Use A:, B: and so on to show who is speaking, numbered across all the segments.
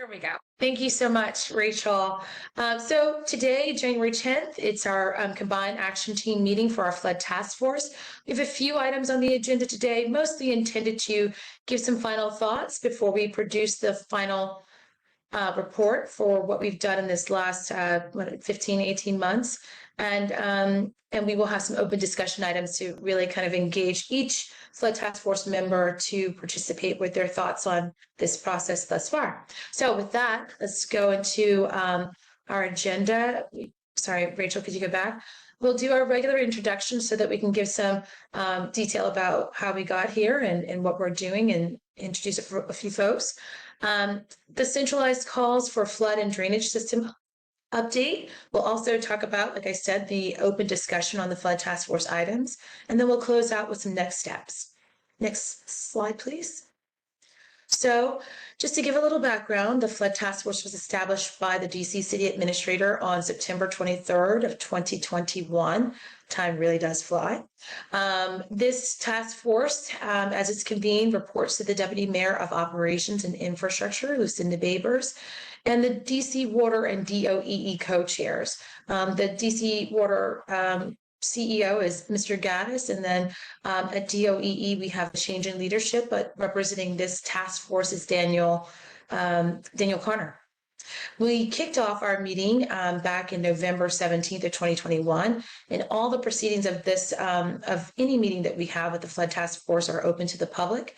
A: There we go. Thank you so much, Rachel. So today, January 10th, it's our combined action team meeting for our flood task force. We have a few items on the agenda today, mostly intended to give some final thoughts before we produce the final report for what we've done in this last 15, 18 months. And we will have some open discussion items to really kind of engage each flood task force member to participate with their thoughts on this process thus far. So with that, let's go into our agenda. Sorry, Rachel, could you go back? We'll do our regular introduction so that we can give some detail about how we got here and what we're doing and introduce it for a few folks. The centralized calls for flood and drainage system update. We'll also talk about, like I said, the open discussion on the flood task force items, and then we'll close out with some next steps. Next slide, please. So just to give a little background, the flood task force was established by the DC City Administrator on September 23rd of 2021. Time really does fly. This task force, as it's convened, reports to the Deputy Mayor of Operations and Infrastructure, Lucinda Babers, and the DC Water and DOEE co-chairs. The DC Water CEO is Mr. Gaddis, and then at DOEE we have a change in leadership, but representing this task force is Daniel Connor. We kicked off our meeting back in November 17th of 2021, and all the proceedings of this of any meeting that we have with the Flood Task Force are open to the public.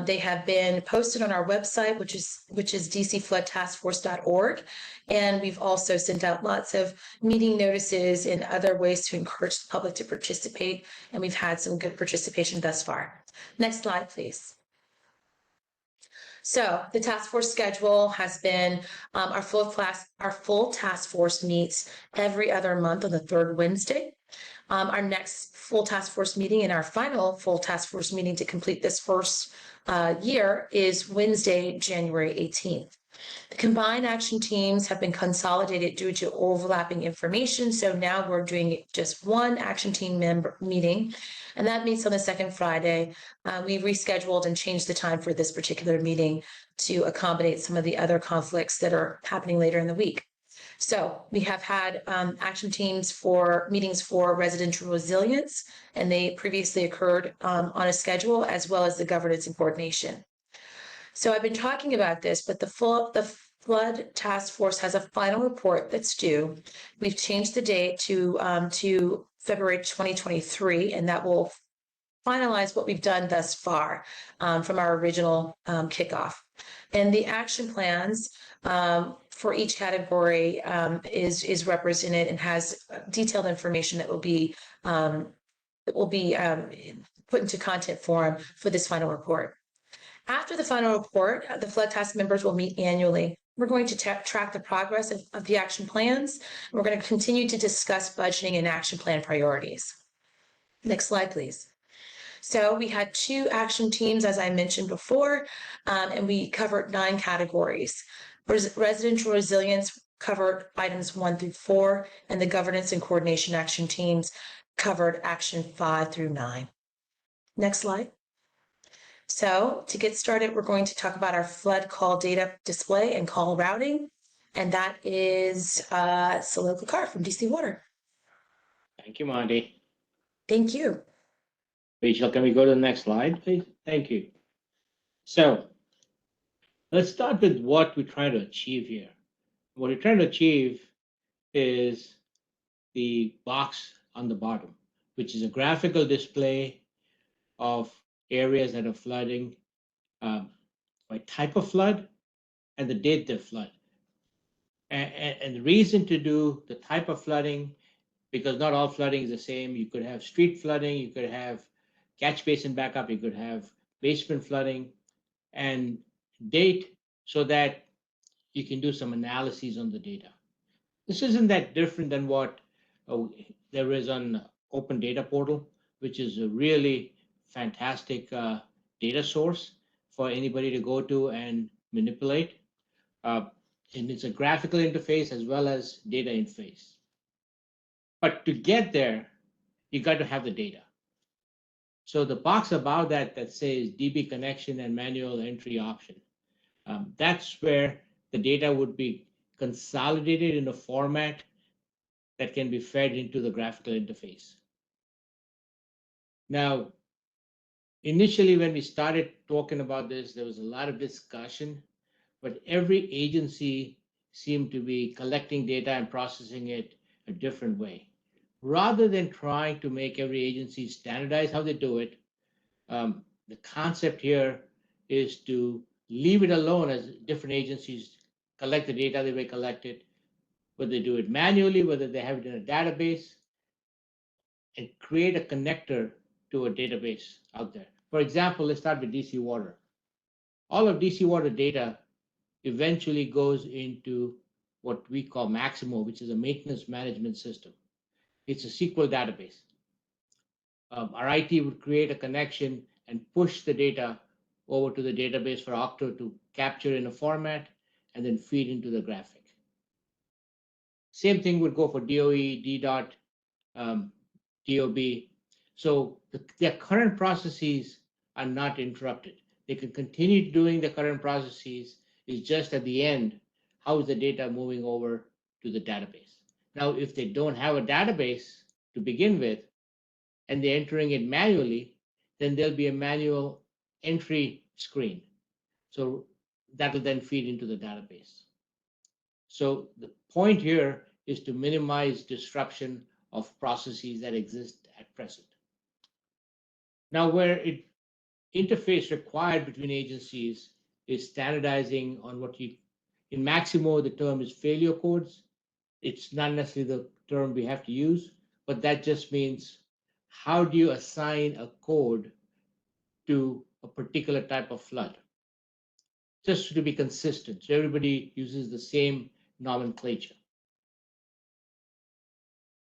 A: They have been posted on our website, which is dcfloodtaskforce.org, and we've also sent out lots of meeting notices and other ways to encourage the public to participate, and we've had some good participation thus far. Next slide, please. So the task force schedule has been our full task force meets every other month on the third Wednesday. Our next full task force meeting and our final full task force meeting to complete this first year is Wednesday, January 18th. The combined action teams have been consolidated due to overlapping information, so now we're doing just one action team member meeting, and that meets on the second Friday. We rescheduled and changed the time for this particular meeting to accommodate some of the other conflicts that are happening later in the week. So we have had action teams for meetings for residential resilience, and they previously occurred on a schedule, as well as the governance and coordination. So I've been talking about this, but the Flood Task Force has a final report that's due. We've changed the date to February 2023, and that will finalize what we've done thus far from our original kickoff. And the action plans for each category is represented and has detailed information that will be put into content form for this final report. After the final report, the flood task members will meet annually. We're going to track the progress of the action plans. We're going to continue to discuss budgeting and action plan priorities. Next slide, please. So we had 2 action teams, as I mentioned before, and we covered 9 categories. Residential resilience covered items 1 through 4, and the governance and coordination action teams covered action 5 through 9. Next slide. So to get started, we're going to talk about our flood call data display and call routing. And that is Salil Kakar from DC Water.
B: Thank you, Monty.
A: Thank you.
B: Rachel, can we go to the next slide, please? Thank you. So let's start with what we're trying to achieve here. What we're trying to achieve is the box on the bottom, which is a graphical display of areas that are flooding by type of flood and the date they flood. And the reason to do the type of flooding, because not all flooding is the same. You could have street flooding, you could have catch basin backup, you could have basement flooding, and date so that you can do some analyses on the data. This isn't that different than what there is on Open Data Portal, which is a really fantastic data source for anybody to go to and manipulate. And it's a graphical interface as well as data interface. But to get there, you got to have the data. So the box above that says DB connection and manual entry option, that's where the data would be consolidated in a format that can be fed into the graphical interface. Now, initially, when we started talking about this, there was a lot of discussion, but every agency seemed to be collecting data and processing it a different way. Rather than trying to make every agency standardize how they do it, the concept here is to leave it alone as different agencies collect the data they may collect it, whether they do it manually, whether they have it in a database, and create a connector to a database out there. For example, let's start with DC water. All of DC water data eventually goes into what we call Maximo, which is a maintenance management system. It's a SQL database. Our IT would create a connection and push the data over to the database for Acton to capture in a format and then feed into the graphic. Same thing would go for DOE, DDOT, DOB. So their current processes are not interrupted. They can continue doing the current processes. It's just at the end, how is the data moving over to the database? Now, if they don't have a database to begin with, and they're entering it manually, then there'll be a manual entry screen. So that will then feed into the database. So the point here is to minimize disruption of processes that exist at present. Now, where interface required between agencies is standardizing on what in Maximo, the term is failure codes. It's not necessarily the term we have to use, but that just means how do you assign a code to a particular type of flood? Just to be consistent, so everybody uses the same nomenclature.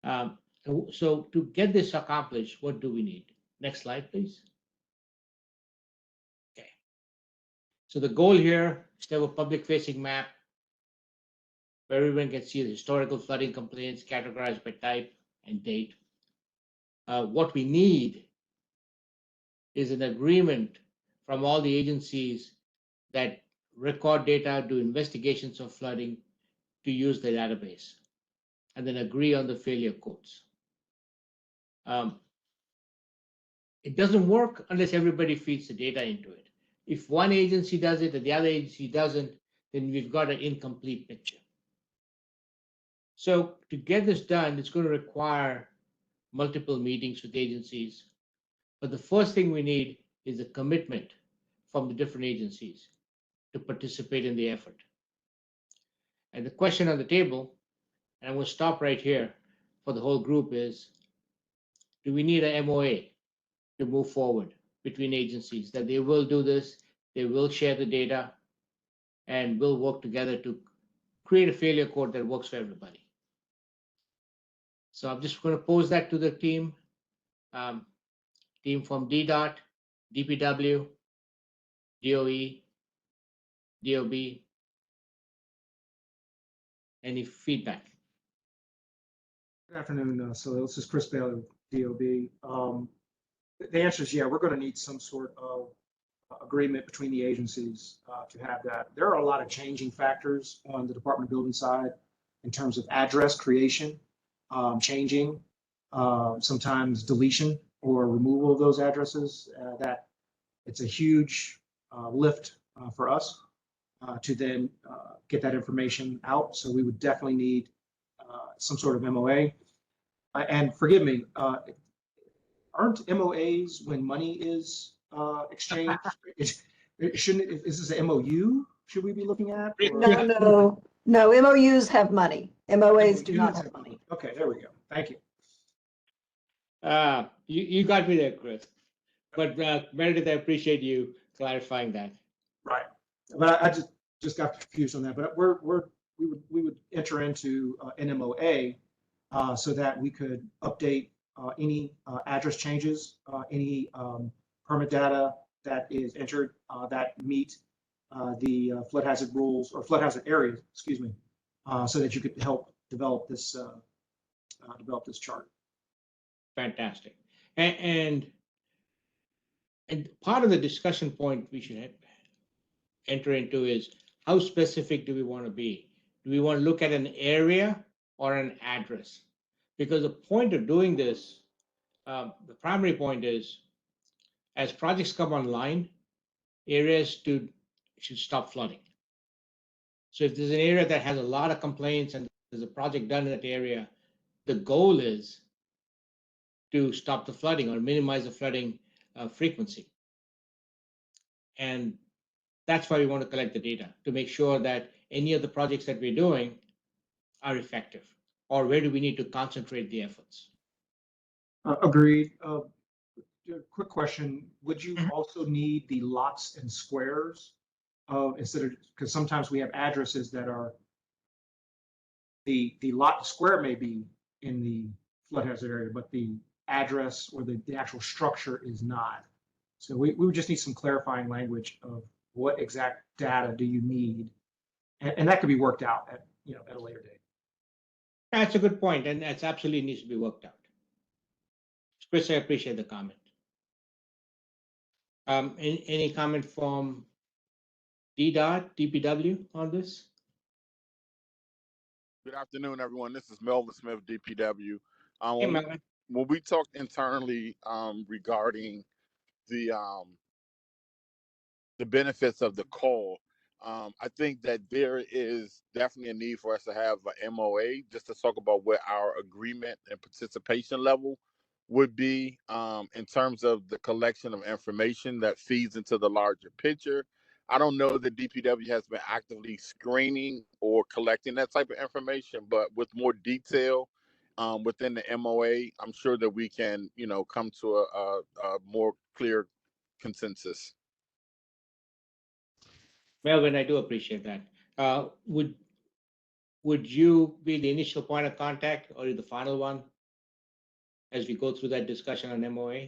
B: So to get this accomplished, what do we need? Next slide, please. Okay. So the goal here is to have a public-facing map where everyone can see the historical flooding complaints categorized by type and date. What we need is an agreement from all the agencies that record data, do investigations of flooding, to use the database, and then agree on the failure codes. It doesn't work unless everybody feeds the data into it. If one agency does it and the other agency doesn't, then we've got an incomplete picture. So to get this done, it's going to require multiple meetings with agencies. But the first thing we need is a commitment from the different agencies to participate in the effort. And the question on the table, and I'm going to stop right here for the whole group, is do we need a MOA to move forward between agencies, that they will do this, they will share the data, and we'll work together to create a failure code that works for everybody. So I'm just going to pose that to the team, team from DDOT, DPW, DOE, DOB. Any feedback?
C: Good afternoon. So this is Chris Bailey, DOB. The answer is yeah, we're going to need some sort of agreement between the agencies to have that. There are a lot of changing factors on the Department of Building side in terms of address creation, changing, sometimes deletion or removal of those addresses. That it's a huge lift for us to then get that information out. So we would definitely need some sort of MOA. And forgive me, aren't MOAs when money is exchanged? Shouldn't is this an MOU? Should we be looking at?
D: No, MOUs have money. MOAs do not have money.
C: Okay, there we go. Thank you.
B: You got me there, Chris. But Meredith, I appreciate you clarifying that.
C: Right, but I just got confused on that. But we would enter into an MOA so that we could update any address changes, any permit data that is entered that meet the flood hazard rules or flood hazard areas, excuse me, so that you could help develop this chart.
B: Fantastic. And part of the discussion point we should enter into is how specific do we want to be? Do we want to look at an area or an address? Because the point of doing this, the primary point is, as projects come online, areas should stop flooding. So if there's an area that has a lot of complaints and there's a project done in that area, the goal is to stop the flooding or minimize the flooding frequency. And that's why we want to collect the data, to make sure that any of the projects that we're doing are effective, or where do we need to concentrate the efforts.
C: Agreed. Quick question, would you also need the lots and squares instead of, because sometimes we have addresses that are, the lot and square may be in the flood hazard area, but the address or the actual structure is not. So we would just need some clarifying language of what exact data do you need, and that could be worked out at at a later date.
B: That's a good point, and that's absolutely needs to be worked out. Chris, I appreciate the comment. Any comment from DPW on this?
E: Good afternoon, everyone. This is Melvin Smith, DPW.
B: Hey, Melvin.
E: When we talked internally regarding the benefits of the call, I think that there is definitely a need for us to have an MOA just to talk about what our agreement and participation level would be in terms of the collection of information that feeds into the larger picture. I don't know that DPW has been actively screening or collecting that type of information, but with more detail within the MOA, I'm sure that we can, come to a more clear consensus.
B: Melvin, I do appreciate that. Would you be the initial point of contact or the final one as we go through that discussion on MOA?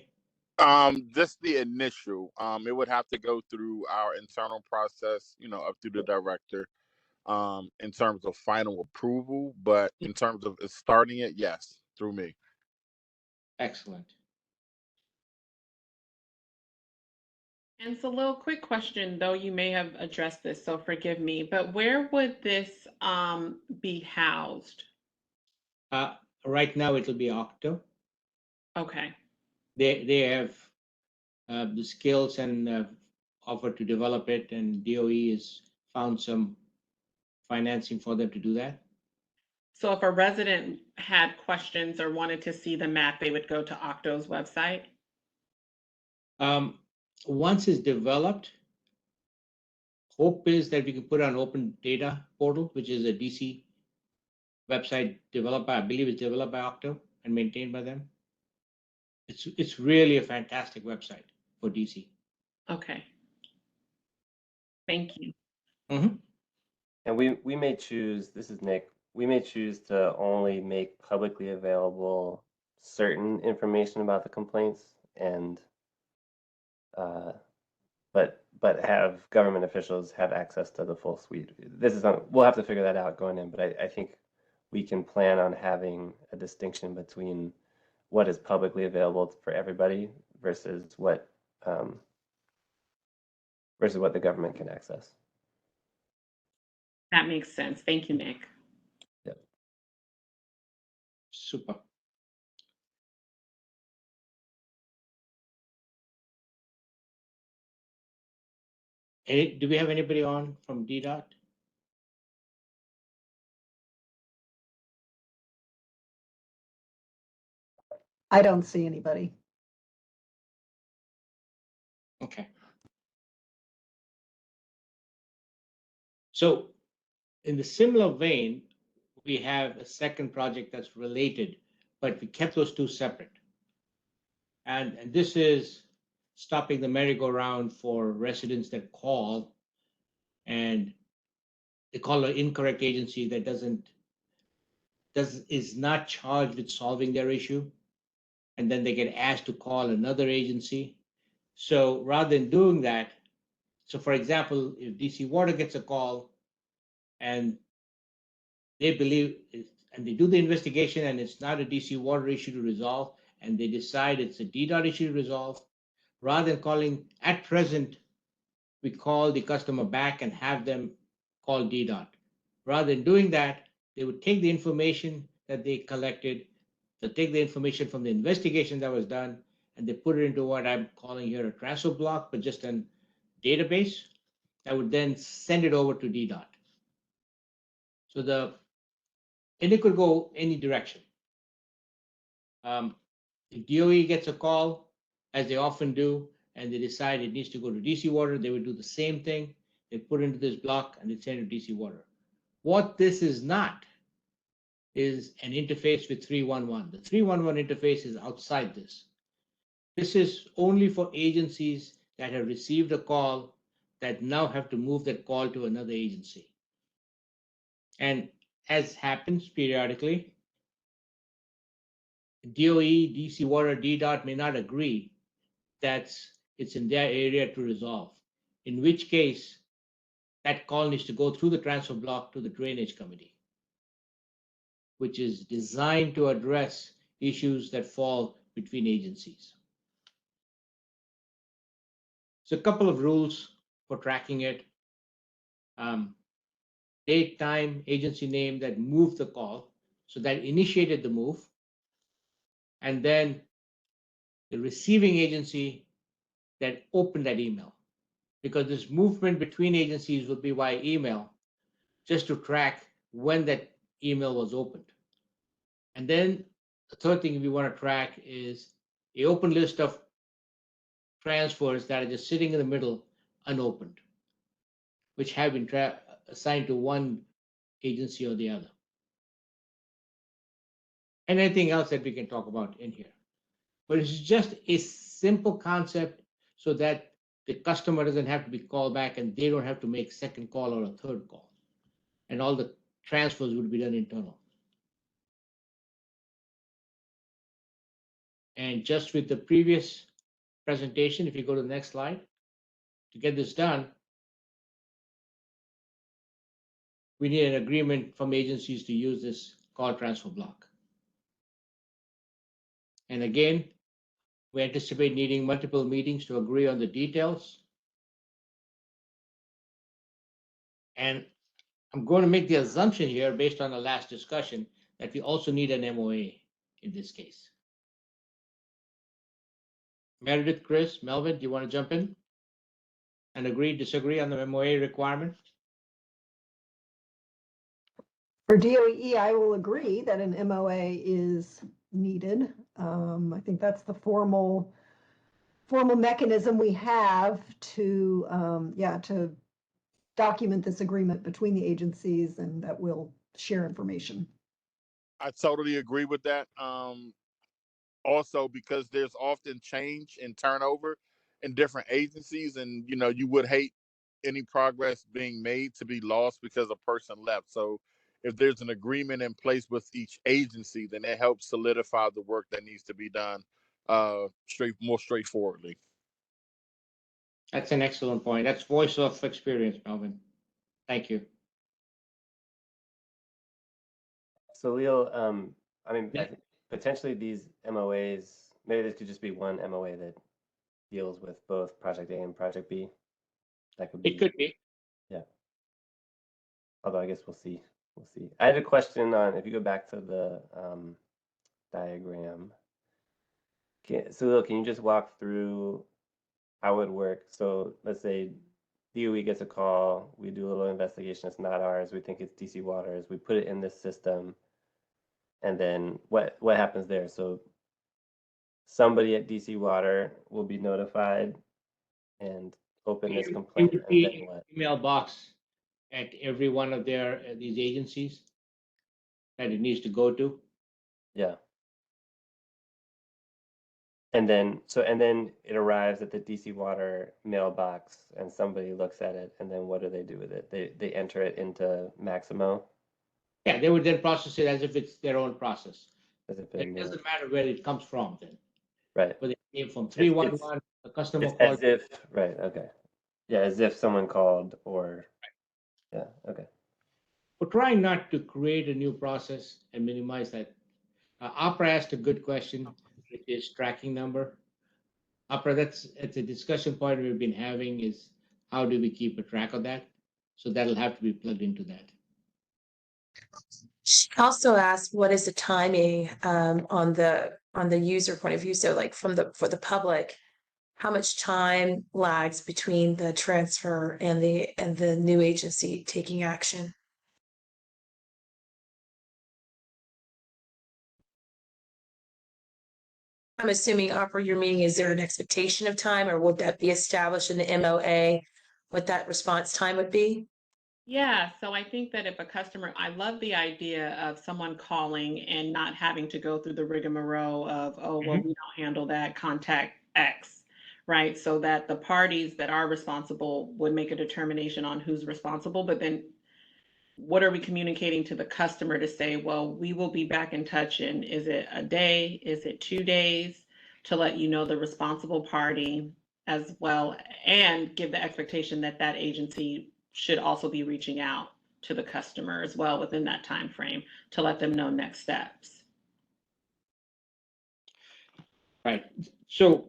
E: Just the initial. It would have to go through our internal process, up through the director, in terms of final approval. But in terms of starting it, yes, through me.
B: Excellent.
F: And so, a little quick question, though you may have addressed this, so forgive me, but where would this be housed?
B: Right now, it'll be Acton.
F: Okay.
B: They have the skills and offer to develop it, and DOE has found some financing for them to do that.
F: So if a resident had questions or wanted to see the map, they would go to Octo's website?
B: Once it's developed, hope is that we can put on open data portal, which is a DC website developed by, I believe it's developed by Acton and maintained by them. It's really a fantastic website for DC.
F: Okay. Thank you.
B: Mm-hmm.
G: And we may choose, this is Nick, we may choose to only make publicly available certain information about the complaints and but have government officials have access to the full suite. This is we'll have to figure that out going in, but I think we can plan on having a distinction between what is publicly available for everybody versus what the government can access.
F: That makes sense. Thank you, Nick.
G: Yep.
B: Super. Do we have anybody on from DDOT?
D: I don't see anybody.
B: Okay. So in the similar vein, we have a second project that's related, but we kept those two separate. And this is stopping the merry-go-round for residents that call and they call an incorrect agency that is not charged with solving their issue. And then they get asked to call another agency. So rather than doing that, so for example, if DC Water gets a call and they believe, and they do the investigation and it's not a DC Water issue to resolve, and they decide it's a DDOT issue to resolve, rather than calling, at present, we call the customer back and have them call DDOT. Rather than doing that, they would take the information that they collected, so take the information from the investigation that was done, and they put it into what I'm calling here a transfer block, but just a database that would then send it over to DDOT. So and it could go any direction. If DOE gets a call, as they often do, and they decide it needs to go to DC Water, they would do the same thing. They put it into this block and they send it to DC Water. What this is not is an interface with 311. The 311 interface is outside this. This is only for agencies that have received a call that now have to move that call to another agency. And as happens periodically, DOE, DC Water, DDOT may not agree that it's in their area to resolve, in which case that call needs to go through the transfer block to the drainage committee, which is designed to address issues that fall between agencies. So a couple of rules for tracking it. Date, time, agency name that moved the call, so that initiated the move, and then the receiving agency that opened that email. Because this movement between agencies would be via email, just to track when that email was opened. And then the third thing we want to track is the open list of transfers that are just sitting in the middle unopened, which have been assigned to one agency or the other. And anything else that we can talk about in here. But it's just a simple concept so that the customer doesn't have to be called back and they don't have to make second call or a third call. And all the transfers would be done internal. And just with the previous presentation, if you go to the next slide, to get this done, we need an agreement from agencies to use this call transfer block. And again, we anticipate needing multiple meetings to agree on the details. And I'm going to make the assumption here, based on the last discussion, that we also need an MOA in this case. Meredith, Chris, Melvin, do you want to jump in and agree, disagree on the MOA requirement?
D: For DOE, I will agree that an MOA is needed. I think that's the formal mechanism we have to, to document this agreement between the agencies and that we'll share information.
E: I totally agree with that. Also, because there's often change and turnover in different agencies, and you would hate any progress being made to be lost because a person left. So if there's an agreement in place with each agency, then it helps solidify the work that needs to be done more straightforwardly.
B: That's an excellent point. That's voice of experience, Melvin. Thank you.
G: So Leo, I mean, I think potentially these MOAs, maybe this could just be one MOA that deals with both Project A and Project B. That could be.
B: It could be.
G: Yeah. Although I guess we'll see. We'll see. I had a question on, if you go back to the diagram. So Leo, can you just walk through how it works? So let's say DOE gets a call, we do a little investigation, it's not ours, we think it's DC Waters, we put it in this system, and then what happens there? So somebody at DC Water will be notified and open this complaint, and then what?
B: Email box at every one of these agencies that it needs to go to.
G: Yeah. And then it arrives at the DC Water mailbox and somebody looks at it, and then what do they do with it? They enter it into Maximo.
B: Yeah, they would then process it as if it's their own process.
G: As if
B: It doesn't matter where it comes from then.
G: Right.
B: Whether it came from 311, the customer
G: It's
B: called.
G: as if, right, okay. Yeah, as if someone called or, yeah, okay.
B: We're trying not to create a new process and minimize that. Opera asked a good question, which is tracking number. Opera, it's a discussion point we've been having, is how do we keep a track of that? So that'll have to be plugged into that.
A: She also asked, what is the timing on the user point of view? So like for the public, how much time lags between the transfer and the new agency taking action? I'm assuming, Opera, your meaning, is there an expectation of time, or would that be established in the MOA, what that response time would be?
F: Yeah, so I think that if a customer, I love the idea of someone calling and not having to go through the rigmarole of, oh, well, we don't handle that, contact X, right? So that the parties that are responsible would make a determination on who's responsible, but then what are we communicating to the customer to say, well, we will be back in touch, and is it a day? Is it 2 days? To let you know the responsible party as well, and give the expectation that that agency should also be reaching out to the customer as well within that time frame to let them know next steps.
B: Right. So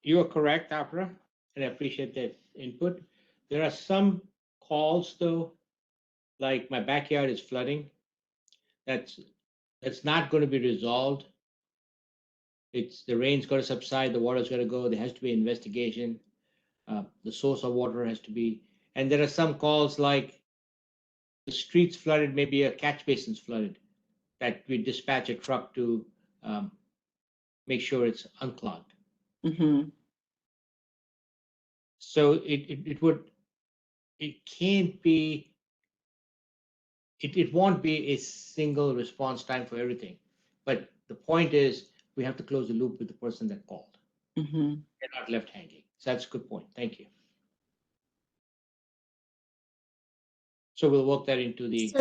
B: you are correct, Opera, and I appreciate that input. There are some calls, though, like my backyard is flooding. That's not going to be resolved. It's the rain's got to subside, the water's got to go. There has to be investigation. The source of water has to be. And there are some calls like the streets flooded, maybe a catch basin's flooded, that we dispatch a truck to make sure it's unclogged.
F: Mm-hmm.
B: So it can't be, it won't be a single response time for everything. But the point is, we have to close the loop with the person that called.
F: Mm-hmm.
B: They're not left hanging. So that's a good point. Thank you. So we'll work that into the.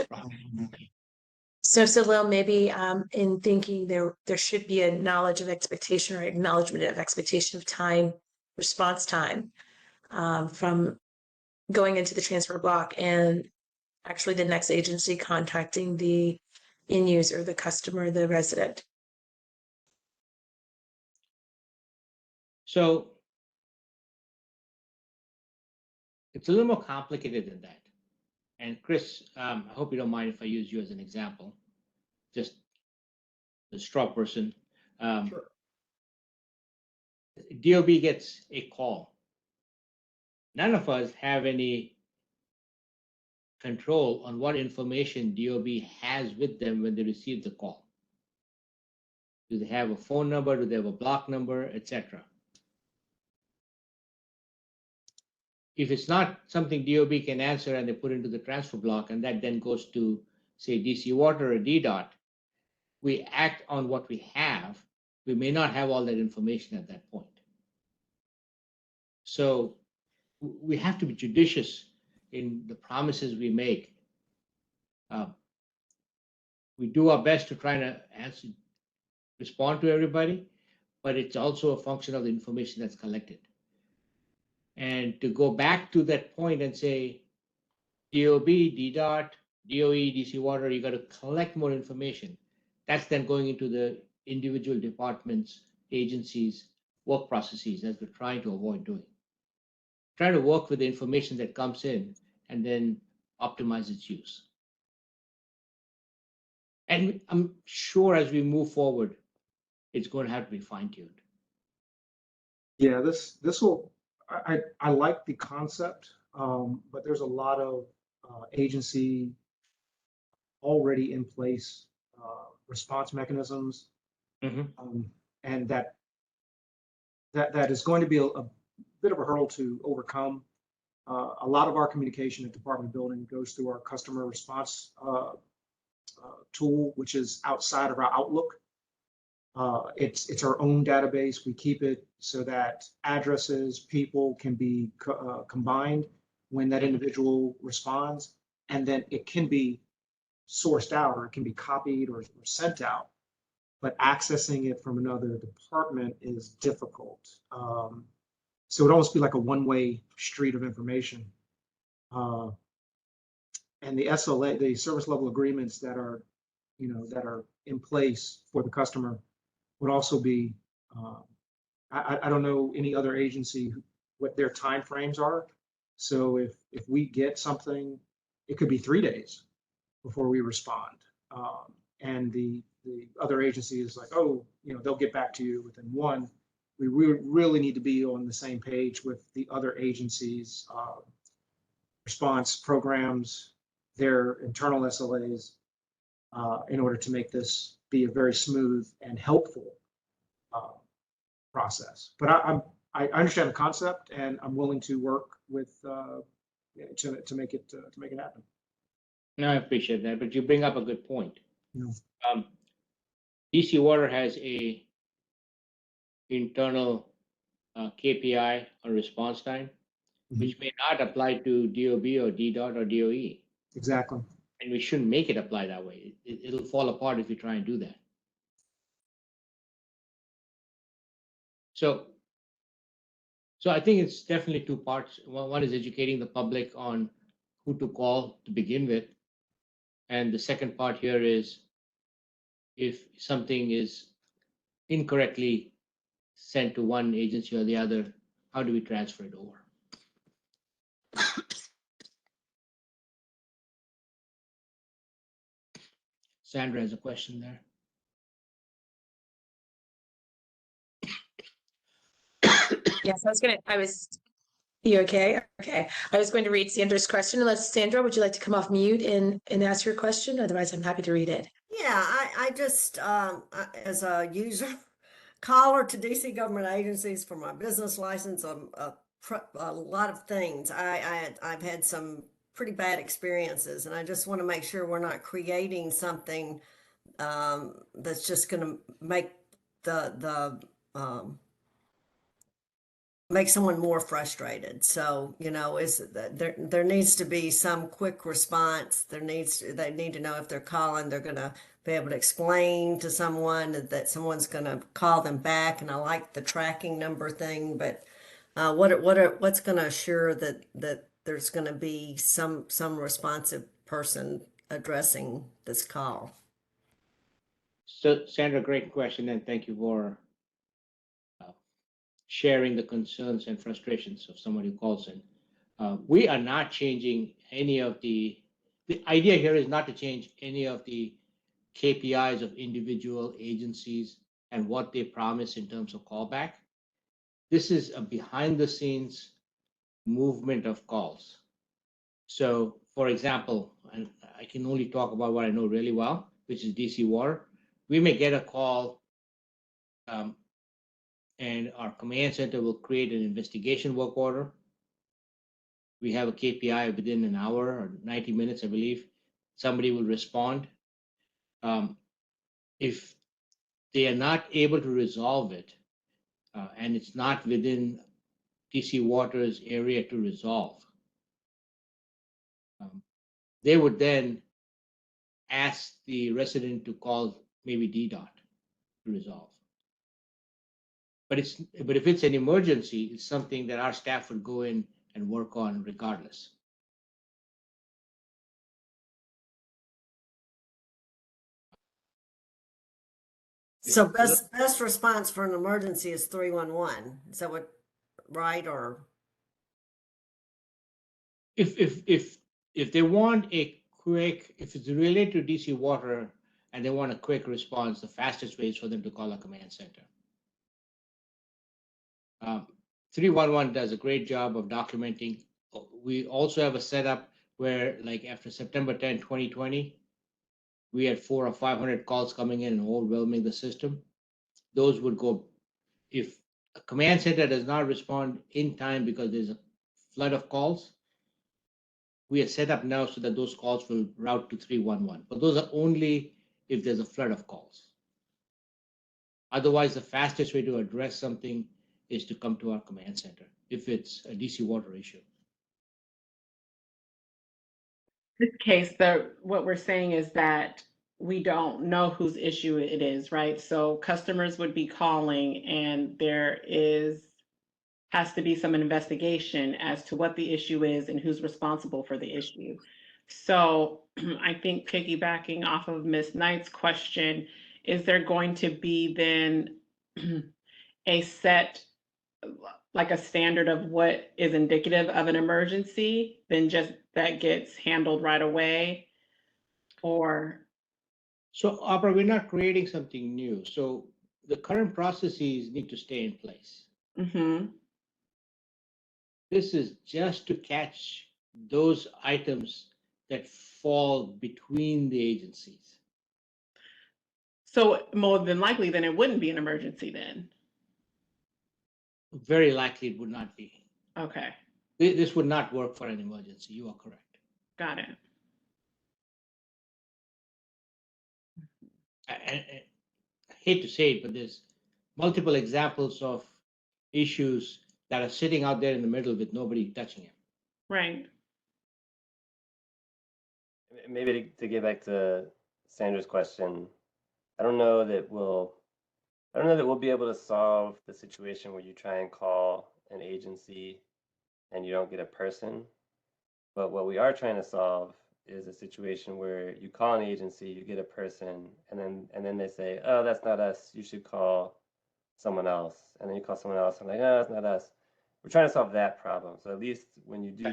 A: So Salil, maybe in thinking there should be a knowledge of expectation or acknowledgement of expectation of time, response time from going into the transfer block and actually the next agency contacting the end user, the customer, the resident.
B: So it's a little more complicated than that. And Chris, I hope you don't mind if I use you as an example, just the straw person.
C: Sure.
B: DOB gets a call. None of us have any control on what information DOB has with them when they receive the call. Do they have a phone number? Do they have a block number, etc.? If it's not something DOB can answer and they put into the transfer block, and that then goes to, say, DC Water or DDOT, we act on what we have. We may not have all that information at that point. So we have to be judicious in the promises we make. We do our best to try to respond to everybody, but it's also a function of the information that's collected. And to go back to that point and say, DOB, DDOT, DOE, DC Water, you got to collect more information. That's then going into the individual departments, agencies, work processes, as we're trying to avoid doing. Try to work with the information that comes in and then optimize its use. And I'm sure as we move forward, it's going to have to be fine-tuned.
C: Yeah, this will, I like the concept, but there's a lot of agency already in place response mechanisms, and that is going to be a bit of a hurdle to overcome. A lot of our communication at Department of Building goes through our customer response tool, which is outside of our Outlook. It's our own database. We keep it so that addresses, people can be combined when that individual responds, and then it can be sourced out, or it can be copied or sent out. But accessing it from another department is difficult. So it would almost be like a one-way street of information. And the SLA, the service level agreements that are, that are in place for the customer would also be, I don't know any other agency what their timeframes are, So if we get something, it could be 3 days before we respond. And the other agency is like, oh, they'll get back to you within one. We really need to be on the same page with the other agencies' response programs, their internal SLAs, in order to make this be a very smooth and helpful process. But I understand the concept, and I'm willing to work with to make it happen.
B: No, I appreciate that, but you bring up a good point.
C: Yeah.
B: DC Water has a internal KPI or response time, which may not apply to DOB or DDOT or DOE.
C: Exactly.
B: And we shouldn't make it apply that way. It'll fall apart if we try and do that. So I think it's definitely two parts. One is educating the public on who to call to begin with. And the second part here is if something is incorrectly sent to one agency or the other, how do we transfer it over? Sandra has a question there.
A: Yes, you okay? Okay. I was going to read Sandra's question. Sandra, would you like to come off mute and ask your question? Otherwise, I'm happy to read it.
H: Yeah, I just, as a user, caller to DC government agencies for my business license, a lot of things. I've had some pretty bad experiences, and I just want to make sure we're not creating something that's just going to make make someone more frustrated. So, there needs to be some quick response. They need to know if they're calling, they're going to be able to explain to someone that someone's going to call them back. And I like the tracking number thing, but what's going to assure that there's going to be some responsive person addressing this call?
B: So Sandra, great question, and thank you for sharing the concerns and frustrations of someone who calls in. We are not changing any of the idea here is not to change any of the KPIs of individual agencies and what they promise in terms of callback. This is a behind the scenes movement of calls. So for example, and I can only talk about what I know really well, which is DC Water. We may get a call and our command center will create an investigation work order. We have a KPI within an hour or 90 minutes, I believe. Somebody will respond. If they are not able to resolve it, and it's not within DC Water's area to resolve, they would then ask the resident to call maybe DDOT to resolve. But if it's an emergency, it's something that our staff would go in and work on regardless.
H: So best response for an emergency is 311. Is that right? Or
B: if they want a quick, if it's related to DC Water and they want a quick response, the fastest way is for them to call a command center. 311 does a great job of documenting. We also have a setup where, like after September 10, 2020, we had 400 or 500 calls coming in and overwhelming the system. Those would go, if a command center does not respond in time because there's a flood of calls, we are set up now so that those calls will route to 311. But those are only if there's a flood of calls. Otherwise, the fastest way to address something is to come to our command center if it's a DC Water issue.
F: In this case, what we're saying is that we don't know whose issue it is, right? So customers would be calling and there has to be some investigation as to what the issue is and who's responsible for the issue. So I think piggybacking off of Ms. Knight's question, is there going to be then a set like a standard of what is indicative of an emergency, then just that gets handled right away? Or,
B: So Opera, we're not creating something new. So the current processes need to stay in place.
F: mhm.
B: This is just to catch those items that fall between the agencies.
F: So more than likely, then it wouldn't be an emergency then.
B: Very likely it would not be.
F: Okay,
B: This would not work for an emergency. You are correct.
F: got it.
B: I hate to say it, but there's multiple examples of issues that are sitting out there in the middle with nobody touching it.
F: Right.
G: Maybe to get back to Sandra's question, I don't know that we'll be able to solve the situation where you try and call an agency and you don't get a person. But what we are trying to solve is a situation where you call an agency, you get a person, and then they say, "Oh, that's not us. You should call someone else." And then you call someone else, and like, "Oh, that's not us." We're trying to solve that problem. So at least when you do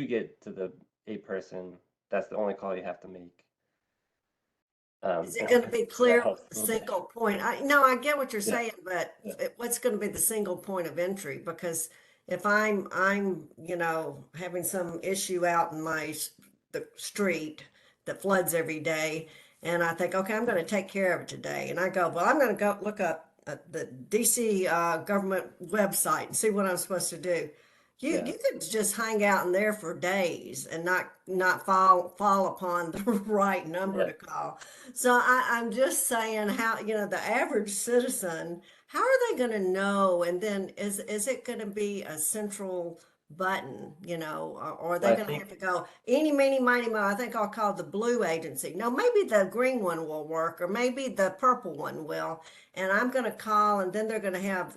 G: get to the a person, that's the only call you have to make.
H: Is it going to be
G: that
H: clear
G: helps
H: with
G: a
H: the
G: little bit.
H: single point? I get what you're
G: Yeah.
H: saying, but what's going to be the single point of entry? Because if I'm having some issue out in the street that floods every day, and I think, okay, I'm going to take care of it today, and I go, well, I'm going to go look up the DC government website and see what I'm supposed to do.
G: Yeah.
H: You could just hang out in there for days and not fall upon the right number
G: Yeah.
H: to call. So I'm just saying how, the average citizen, how are they going to know? And then is it going to be a central button, or are they
G: Well, I
H: going to
G: think
H: have to go eeny, meeny, miny, mo? I think I'll call the blue agency. No, maybe the green one will work, or maybe the purple one will. And I'm going to call, and then they're going to have,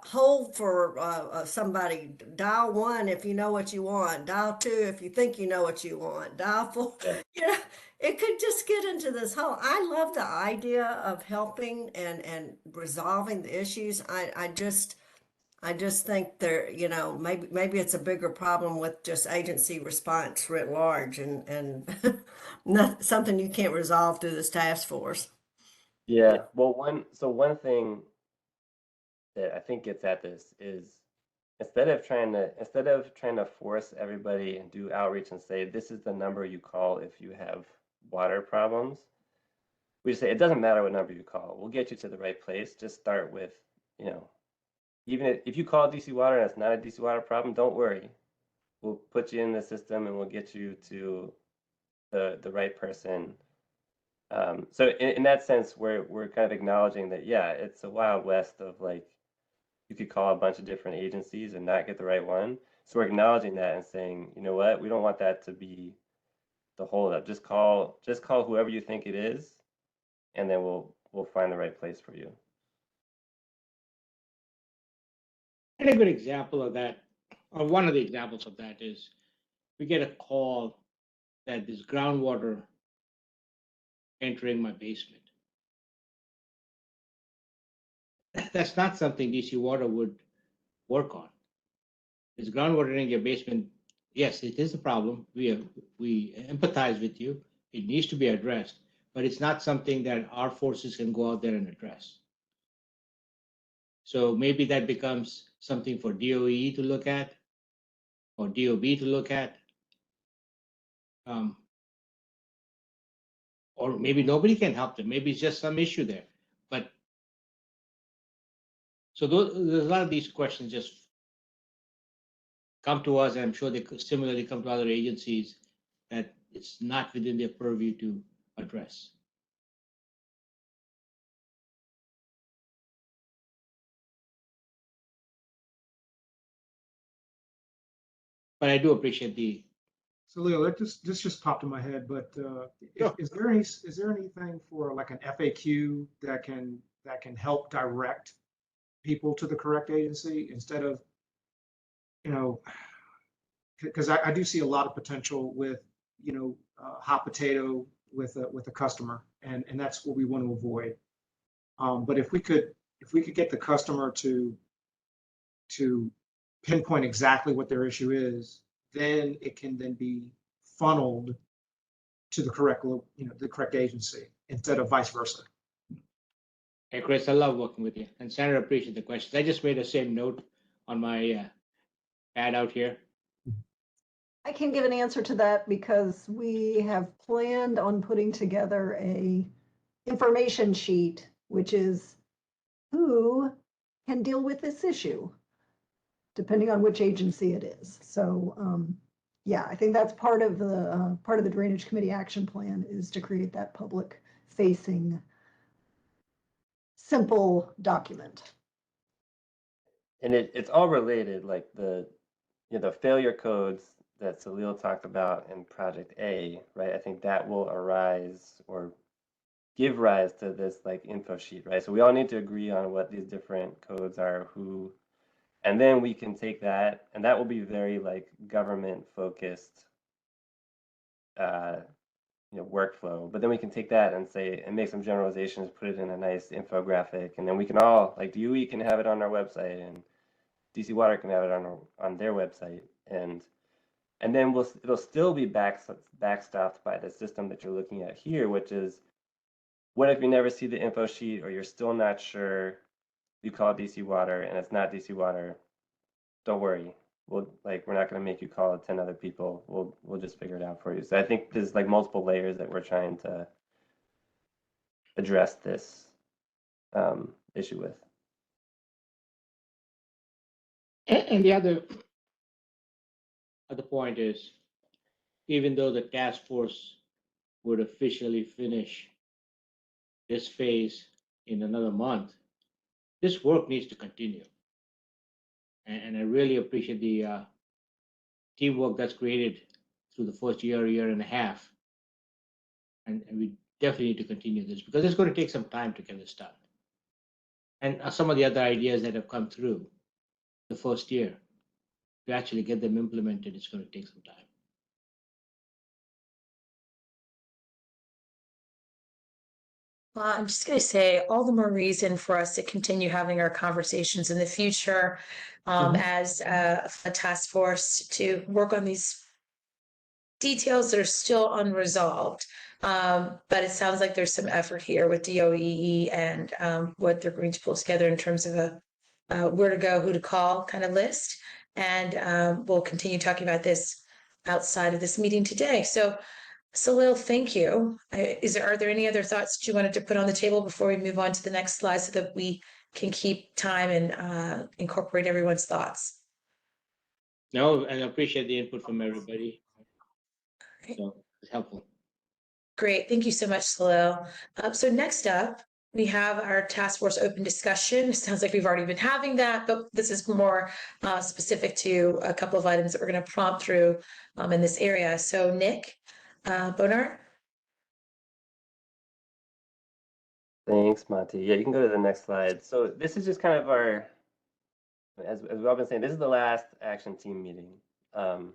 H: hold for somebody. Dial 1 if you know what you want. Dial 2 if you think you know what you want. Dial 4.
G: yeah.
H: It could just get into this whole. I love the idea of helping and resolving the issues. I just think there, maybe it's a bigger problem with just agency response writ large and not something you can't resolve through this task force.
G: Yeah. Well, one thing that I think gets at this is instead of trying to force everybody and do outreach and say this is the number you call if you have water problems, we just say it doesn't matter what number you call. We'll get you to the right place. Just start with, even if you call DC Water and it's not a DC Water problem, don't worry. We'll put you in the system and we'll get you to the right person. So in that sense, we're kind of acknowledging that, yeah, it's a wild west of like you could call a bunch of different agencies and not get the right one. So we're acknowledging that and saying, you know what, we don't want that to be the holdup. Just call whoever you think it is, and then we'll find the right place for you.
B: And a good example of that, or one of the examples of that is we get a call that there's groundwater entering my basement. That's not something DC Water would work on. Is groundwater in your basement? Yes, it is a problem. We empathize with you. It needs to be addressed, but it's not something that our forces can go out there and address. So maybe that becomes something for DOE to look at, or DOB to look at, or maybe nobody can help them. Maybe it's just some issue there. But so there's a lot of these questions just come to us, and I'm sure they could similarly come to other agencies that it's not within their purview to address. But I do appreciate the.
C: So Leo, this just popped in my head, but
B: Sure.
C: is there anything for like an FAQ that can help direct people to the correct agency instead of, because I do see a lot of potential with, hot potato with a customer, and that's what we want to avoid. But if we could if we could get the customer to pinpoint exactly what their issue is, then it can then be funneled to the correct, the correct agency instead of vice versa.
B: Hey, Chris, I love working with you. And Sandra, appreciate the questions. I just made the same note on my pad out here.
D: I can give an answer to that because we have planned on putting together a information sheet, which is who can deal with this issue, depending on which agency it is. So, yeah, I think that's part of the Drainage Committee action plan is to create that public facing simple document.
G: And it's all related, like the failure codes that Salil talked about in Project A, right? I think that will arise or give rise to this like info sheet, right? So we all need to agree on what these different codes are, who, and then we can take that, and that will be very like government focused, workflow. But then we can take that and say and make some generalizations, put it in a nice infographic, and then we can all like DOE can have it on our website, and DC Water can have it on their website, and then it'll still be backstopped by the system that you're looking at here, which is what if you never see the info sheet or you're still not sure, you call DC Water and it's not DC Water, don't worry. We're not going to make you call 10 other people. We'll just figure it out for you. So I think there's like multiple layers that we're trying to address this issue with.
B: And the other point is, even though the task force would officially finish this phase in another month, this work needs to continue. And I really appreciate the teamwork that's created through the first year and a half. And we definitely need to continue this because it's going to take some time to get this done. And some of the other ideas that have come through the first year, to actually get them implemented, it's going to take some time.
A: Well, I'm just going to say all the more reason for us to continue having our conversations in the future as a task force to work on these details that are still unresolved. But it sounds like there's some effort here with DOEE and what they're going to pull together in terms of a where to go, who to call kind of list. And we'll continue talking about this outside of this meeting today. So Salil, thank you. Are there any other thoughts that you wanted to put on the table before we move on to the next slide so that we can keep time and incorporate everyone's thoughts?
B: No, and I appreciate the input from everybody.
A: Great.
B: So it's helpful.
A: Great. Thank you so much, Salil. So next up, we have our task force open discussion. It sounds like we've already been having that, but this is more specific to a couple of items that we're going to prompt through in this area. So Nick Bonar.
G: Thanks, Monty. Yeah, you can go to the next slide. So this is just kind of our, as we've all been saying, this is the last action team meeting. And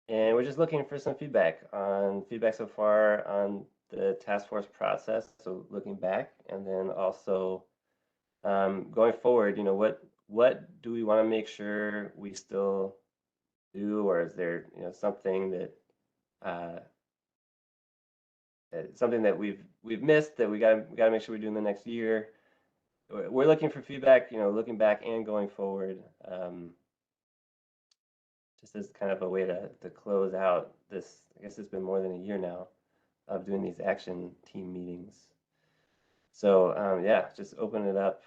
G: we're just looking for some feedback so far on the task force process. So looking back, and then also going forward, what do we want to make sure we still do, or is there something that we've missed that we got to make sure we do in the next year. We're looking for feedback, looking back and going forward. Just as kind of a way to close out this, I guess it's been more than a year now of doing these action team meetings. So yeah, just open it up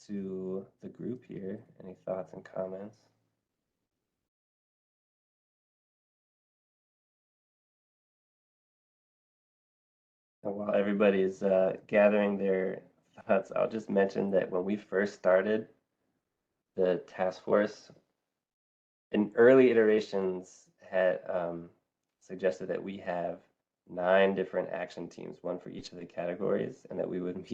G: to the group here. Any thoughts and comments? And while everybody's gathering their thoughts, I'll just mention that when we first started the task force, in early iterations had suggested that we have 9 different action teams, one for each of the categories, and that we would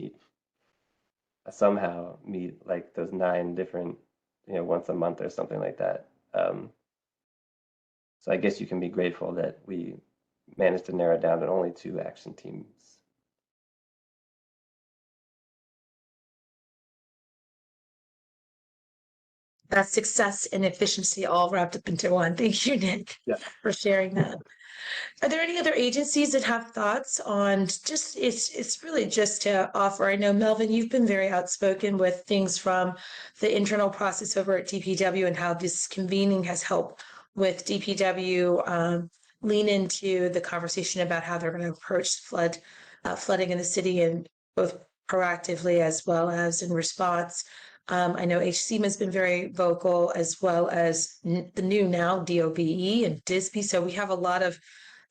G: somehow meet like those 9 different, once a month or something like that. So I guess you can be grateful that we managed to narrow it down to only 2 action teams.
A: That's success and efficiency all wrapped up into one. Thank you, Nick,
G: Yeah.
A: for sharing that. Are there any other agencies that have thoughts on just, it's really just to offer, I know Melvin, you've been very outspoken with things from the internal process over at DPW and how this convening has helped with DPW lean into the conversation about how they're going to approach flooding in the city, and both proactively as well as in response. I know HCMA has been very vocal, as well as the new now DOBE and DISB. So we have a lot of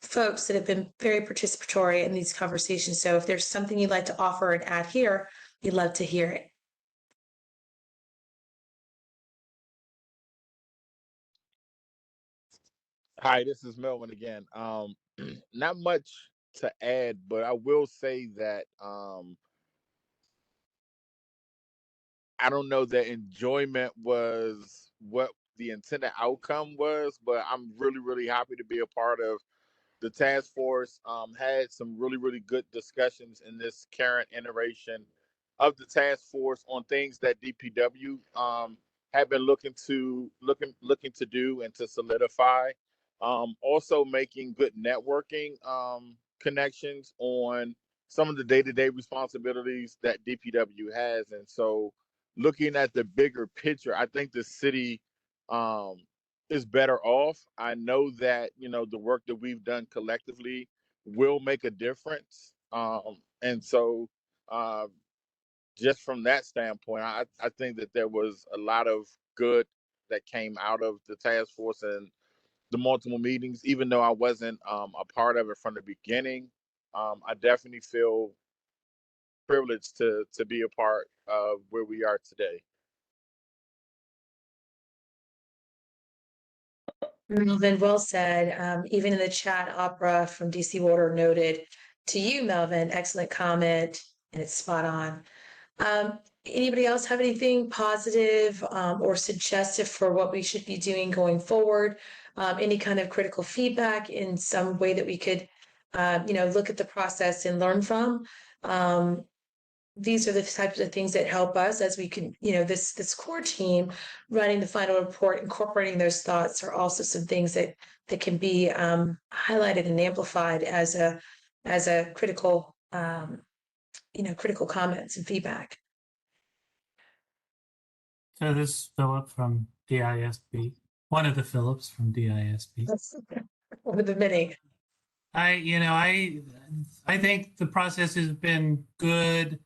A: folks that have been very participatory in these conversations. So if there's something you'd like to offer and add here, we'd love to hear it.
E: Hi, this is Melvin again. Not much to add, but I will say that I don't know that enjoyment was what the intended outcome was, but I'm really, really happy to be a part of the task force. Had some really, really good discussions in this current iteration of the task force on things that DPW have been looking to do and to solidify. Also making good networking connections on some of the day-to-day responsibilities that DPW has. And so looking at the bigger picture, I think the city is better off. I know that, you know, the work that we've done collectively will make a difference. And so just from that standpoint, I think that there was a lot of good that came out of the task force and the multiple meetings, even though I wasn't a part of it from the beginning. I definitely feel privileged to be a part of where we are today.
A: Melvin, well said. Even in the chat, Opera from DC Water noted to you, Melvin, excellent comment, and it's spot on. Anybody else have anything positive or suggestive for what we should be doing going forward? Any kind of critical feedback in some way that we could, look at the process and learn from? These are the types of things that help us as we can, this core team running the final report, incorporating those thoughts are also some things that can be highlighted and amplified as a critical, critical comments and feedback.
I: So this is Philip from DISB, one of the Phillips from DISB.
A: That's one of the many.
I: I think the process has been good.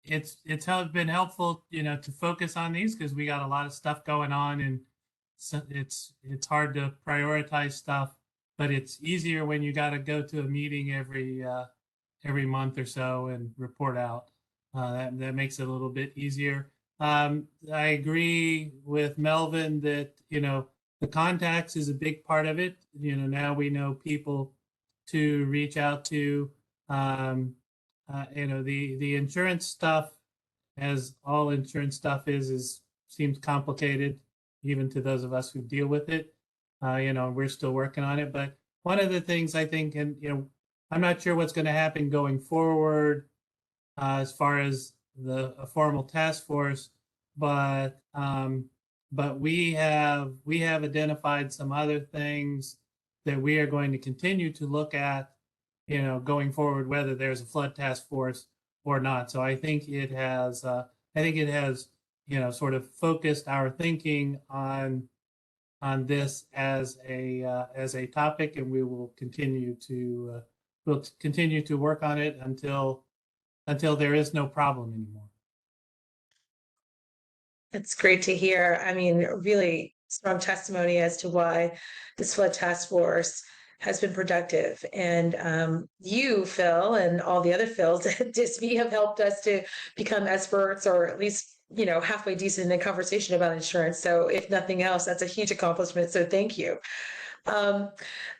I: It's been helpful, to focus on these because we got a lot of stuff going on, and so it's hard to prioritize stuff. But it's easier when you got to go to a meeting every month or so and report out. That makes it a little bit easier. I agree with Melvin that the contacts is a big part of it. Now we know people to reach out to. The insurance stuff, as all insurance stuff seems complicated, even to those of us who deal with it. We're still working on it. But one of the things I think, and I'm not sure what's going to happen going forward as far as a formal task force, but we have identified some other things that we are going to continue to look at, going forward, whether there's a flood task force or not. So I think it has sort of focused our thinking on this as a topic, and we will continue to work on it until there is no problem anymore.
A: It's great to hear. I mean, really strong testimony as to why this flood task force has been productive. And you, Phil, and all the other Phils at DISB have helped us to become experts, or at least, halfway decent in a conversation about insurance. So if nothing else, that's a huge accomplishment. So thank you.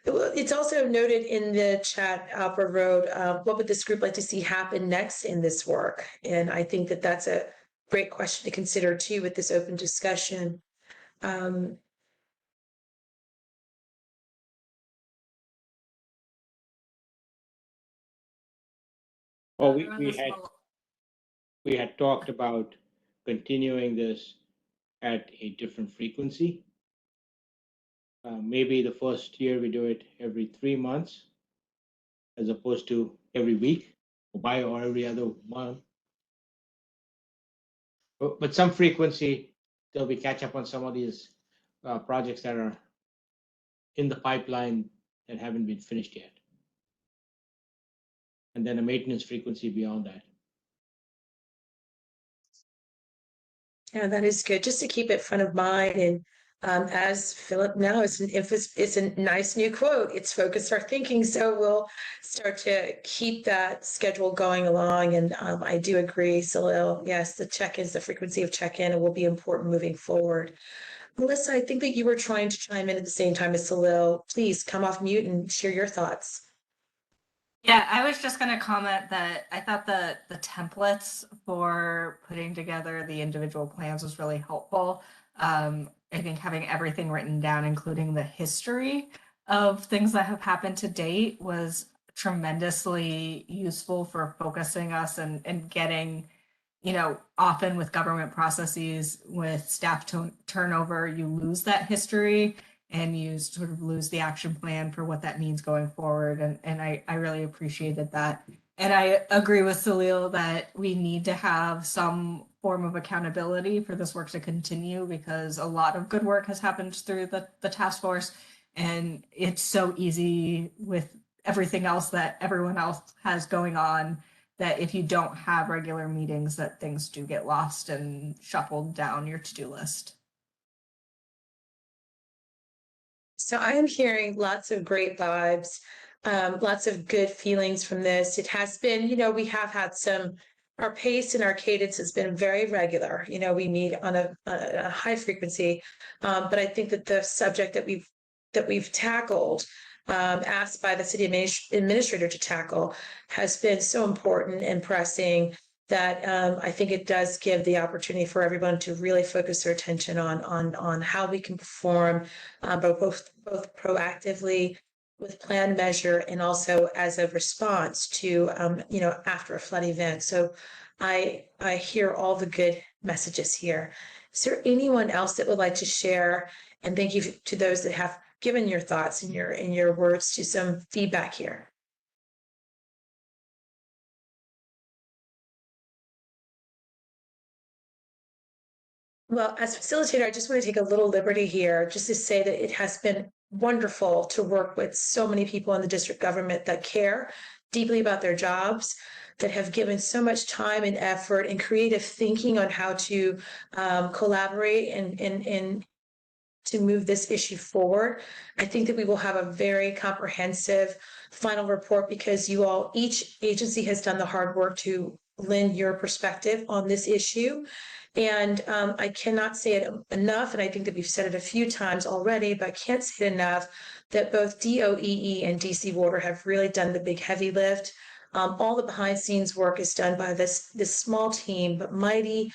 A: It's also noted in the chat, Alfred wrote, what would this group like to see happen next in this work? And I think that that's a great question to consider too with this open discussion.
B: Well, we had talked about continuing this at a different frequency. Maybe the first year we do it every 3 months as opposed to every week or every other month. But some frequency, there'll be catch up on some of these projects that are in the pipeline that haven't been finished yet. And then a maintenance frequency beyond that.
A: Yeah, that is good. Just to keep it front of mind. And as Philip now is it's a nice new quote. It's focused our thinking. So we'll start to keep that schedule going along. And I do agree, Salil. Yes, the check-ins, the frequency of check-in will be important moving forward. Melissa, I think that you were trying to chime in at the same time as Salil. Please come off mute and share your thoughts.
J: Yeah, I was just going to comment that I thought the templates for putting together the individual plans was really helpful. I think having everything written down, including the history of things that have happened to date, was tremendously useful for focusing us and getting, you know, often with government processes, with staff turnover, you lose that history and you sort of lose the action plan for what that means going forward. And I really appreciated that. And I agree with Salil that we need to have some form of accountability for this work to continue, because a lot of good work has happened through the task force. And it's so easy with everything else that everyone else has going on, that if you don't have regular meetings, that things do get lost and shuffled down your to-do list.
A: So I am hearing lots of great vibes, lots of good feelings from this. It has been, you know, we have had our pace and our cadence has been very regular. You know, we meet on a high frequency, but I think that the subject that we've tackled, asked by the city administrator to tackle, has been so important and pressing that I think it does give the opportunity for everyone to really focus their attention on how we can perform both proactively with plan, measure, and also as a response to you know, after a flood event. So I hear all the good messages here. Is there anyone else that would like to share? And thank you to those that have given your thoughts and your words to some feedback here. Well, as facilitator, I just want to take a little liberty here just to say that it has been wonderful to work with so many people in the district government that care deeply about their jobs, that have given so much time and effort and creative thinking on how to collaborate and to move this issue forward. I think that we will have a very comprehensive final report, because each agency has done the hard work to lend your perspective on this issue. And I cannot say it enough, and I think that we've said it a few times already, but I can't say it enough, that both DOEE and DC Water have really done the big heavy lift. All the behind scenes work is done by this small team, but mighty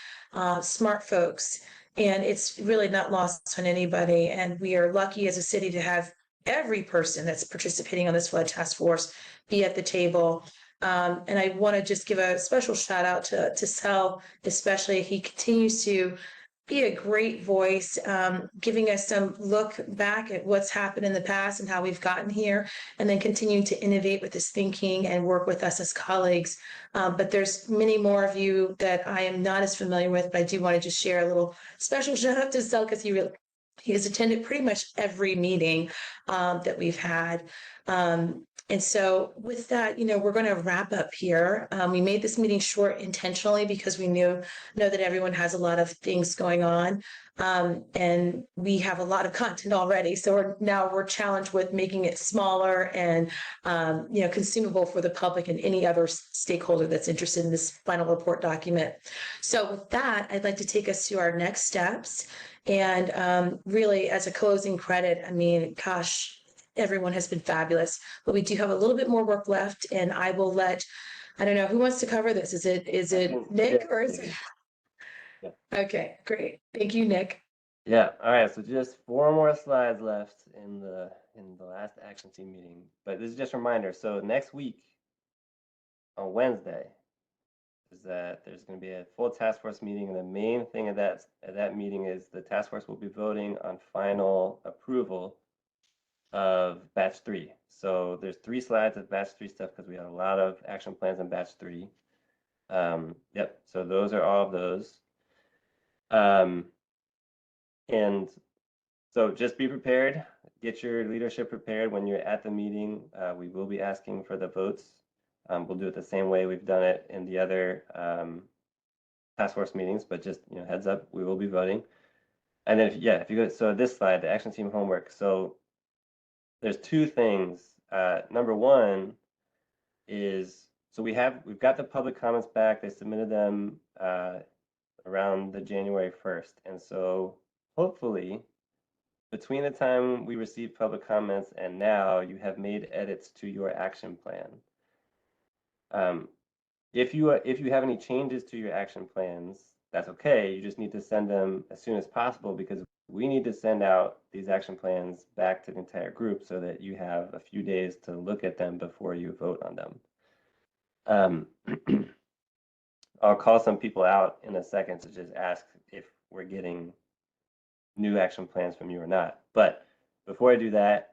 A: smart folks. And it's really not lost on anybody. And we are lucky as a city to have every person that's participating on this flood task force be at the table. And I want to just give a special shout out to Sel, especially. He continues to be a great voice, giving us some look back at what's happened in the past and how we've gotten here, and then continuing to innovate with his thinking and work with us as colleagues. But there's many more of you that I am not as familiar with, but I do want to just share a little special shout out to Sel, because he has attended pretty much every meeting that we've had. And so with that, you know, we're going to wrap up here. We made this meeting short intentionally because we know that everyone has a lot of things going on. And we have a lot of content already. So we're challenged with making it smaller and, you know, consumable for the public and any other stakeholder that's interested in this final report document. So with that, I'd like to take us to our next steps. And really, as a closing credit, I mean, gosh, everyone has been fabulous, but we do have a little bit more work left, and I will I don't know, who wants to cover this? Is it Nick or is it?
G: Yeah.
A: Okay, great. Thank you, Nick.
G: Yeah, all right, so just 4 more slides left in the last action team meeting. But this is just a reminder. So next week on Wednesday, that there's going to be a full task force meeting, and the main thing at that meeting is the task force will be voting on final approval of batch 3. So there's 3 slides of batch 3 stuff because we have a lot of action plans in batch 3. Yep, so those are all of those. And so just be prepared, get your leadership prepared when you're at the meeting. We will be asking for the votes. We'll do it the same way we've done it in the other task force meetings, but just, you know, heads up, we will be voting. And then, if you go, so this slide, the action team homework. So there's 2 things. Number 1 is, so we've got the public comments back. They submitted them around the January 1st. And so hopefully between the time we received public comments and now, you have made edits to your action plan. If you have any changes to your action plans, that's okay. You just need to send them as soon as possible because we need to send out these action plans back to the entire group so that you have a few days to look at them before you vote on them. I'll call some people out in a second to just ask if we're getting new action plans from you or not. But before I do that,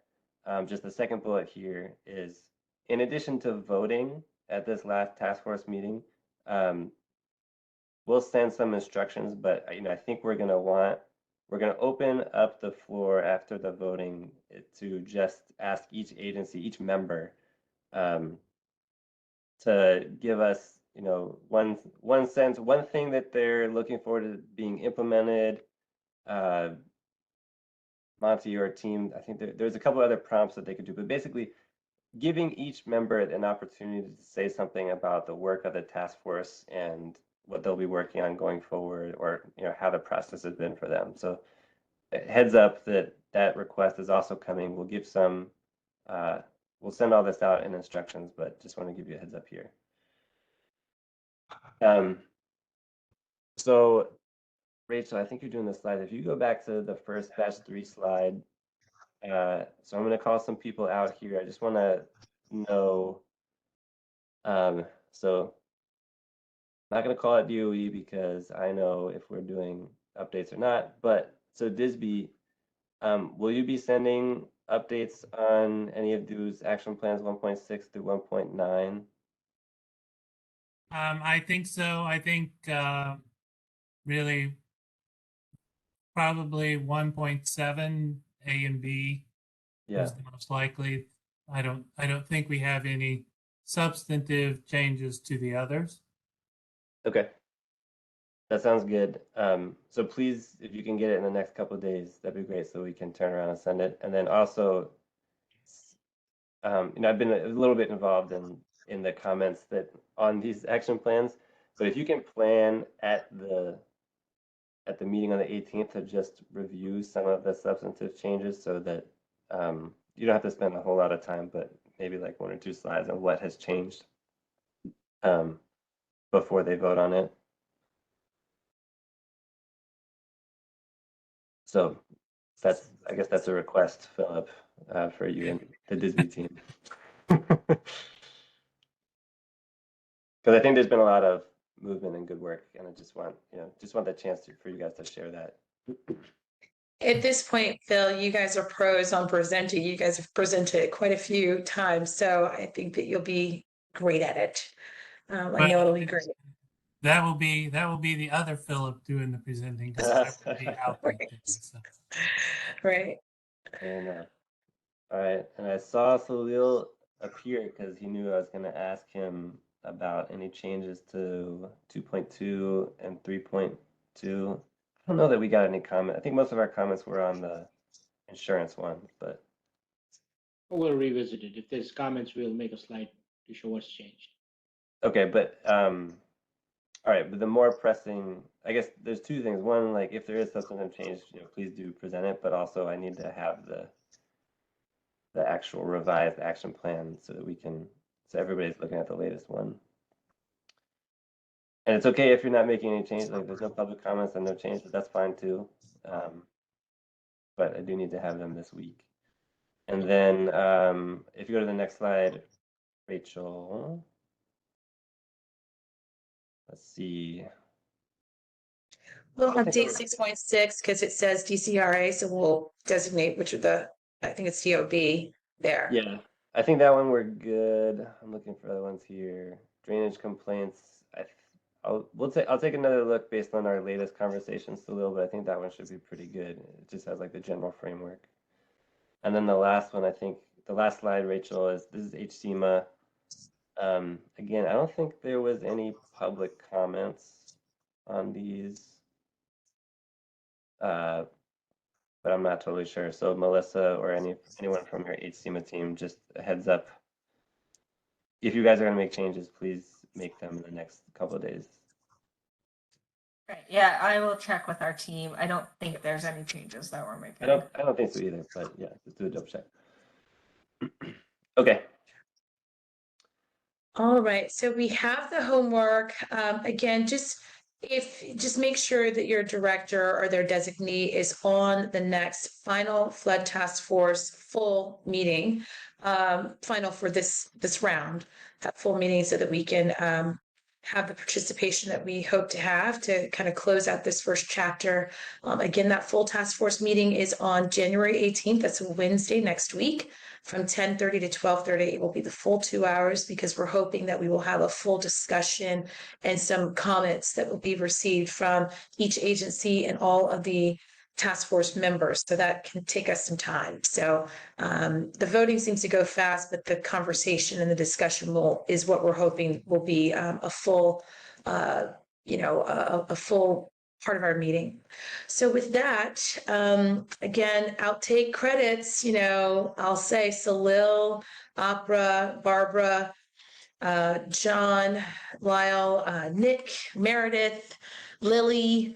G: just the second bullet here is, in addition to voting at this last task force meeting, we'll send some instructions, but I think we're going to open up the floor after the voting to just ask each agency, each member, to give us, one sense, one thing that they're looking forward to being implemented. Monty or team, I think there's a couple other prompts that they could do, but basically giving each member an opportunity to say something about the work of the task force and what they'll be working on going forward, or how the process has been for them. So heads up that request is also coming. We'll give some, we'll send all this out in instructions, but just want to give you a heads up here. So Rachel, I think you're doing the slide. If you go back to the first batch 3 slide, so I'm going to call some people out here. I just want to know, so I'm not going to call it DOE because I know if we're doing updates or not, but so Disby, will you be sending updates on any of those action plans 1.6 through 1.9?
I: I think so. I think really probably 1.7 A and B is the most likely. I don't think we have any substantive changes to the others.
G: Okay. That sounds good. So please, if you can get it in the next couple of days, that'd be great so we can turn around and send it. And then also, I've been a little bit involved in the comments that on these action plans. But if you can plan at the meeting on the 18th to just review some of the substantive changes so that you don't have to spend a whole lot of time, but maybe like 1 or 2 slides on what has changed before they vote on it. So I guess that's a request, Philip, for you and the Disney team. Because I think there's been a lot of movement and good work, and I just want the chance for you guys to share that.
A: At this point, Phil, you guys are pros on presenting. You guys have presented quite a few times, so I think that you'll be great at it. I know it'll be great.
I: That will be the other Philip doing the presenting because I will be out there.
A: Right.
I: So.
A: Right.
G: Fair enough. All right, and I saw Salil appear because he knew I was going to ask him about any changes to 2.2 and 3.2. I don't know that we got any comment. I think most of our comments were on the insurance one, but
B: we'll revisit it. If there's comments, we'll make a slide to show what's changed.
G: okay. But all right, but the more pressing, I guess there's 2 things. One, like if there is substantive change, please do present it. But also, I need to have the actual revised action plan so that so everybody's looking at the latest one. And it's okay if you're not making any changes, like there's no public comments and no change, but that's fine too. But I do need to have them this week. And then if you go to the next slide, Rachel. let's see.
A: We'll
G: I think
A: update 6.6 because it says DCRA, so we'll designate which of the, I think it's DOB there.
G: Yeah, I think that one we're good. I'm looking for other ones here. Drainage complaints. I'll take another look based on our latest conversations, Salil, but I think that one should be pretty good. It just has like the general framework. And then the last one, I think the last slide, Rachel, is this is HCMA. Again, I don't think there was any public comments on these, but I'm not totally sure. So Melissa or anyone from your HCMA team, just a heads up. If you guys are going to make changes, please make them in the next couple of days.
J: Right. Yeah, I will check with our team. I don't think there's any changes that we're making.
G: I don't think so either, but yeah, just do a double check. Okay.
A: All right, so we have the homework. Again, just make sure that your director or their designee is on the next final flood task force full meeting, final for this round, that full meeting, so that we can have the participation that we hope to have to kind of close out this first chapter. Again, that full task force meeting is on January 18th. That's Wednesday next week. From 10:30 to 12:30, it will be the full 2 hours, because we're hoping that we will have a full discussion and some comments that will be received from each agency and all of the task force members. So that can take us some time. So the voting seems to go fast, but the conversation and the discussion is what we're hoping will be a full, a full part of our meeting. So with that, again, outtake credits, I'll say Salil, Opera, Barbara, John, Lyle, Nick, Meredith, Lily,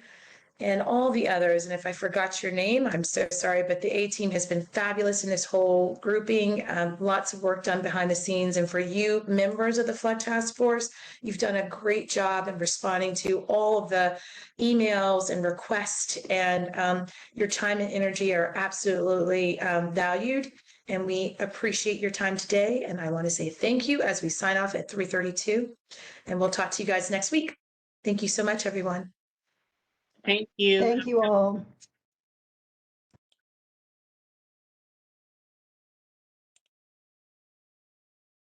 A: and all the others. And if I forgot your name, I'm so sorry, but the A team has been fabulous in this whole grouping. Lots of work done behind the scenes. And for you, members of the Flood Task Force, you've done a great job in responding to all of the emails and requests, and your time and energy are absolutely valued. And we appreciate your time today. And I want to say thank you as we sign off at 3:32. And we'll talk to you guys next week. Thank you so much, everyone.
F: Thank you.
D: Thank you all.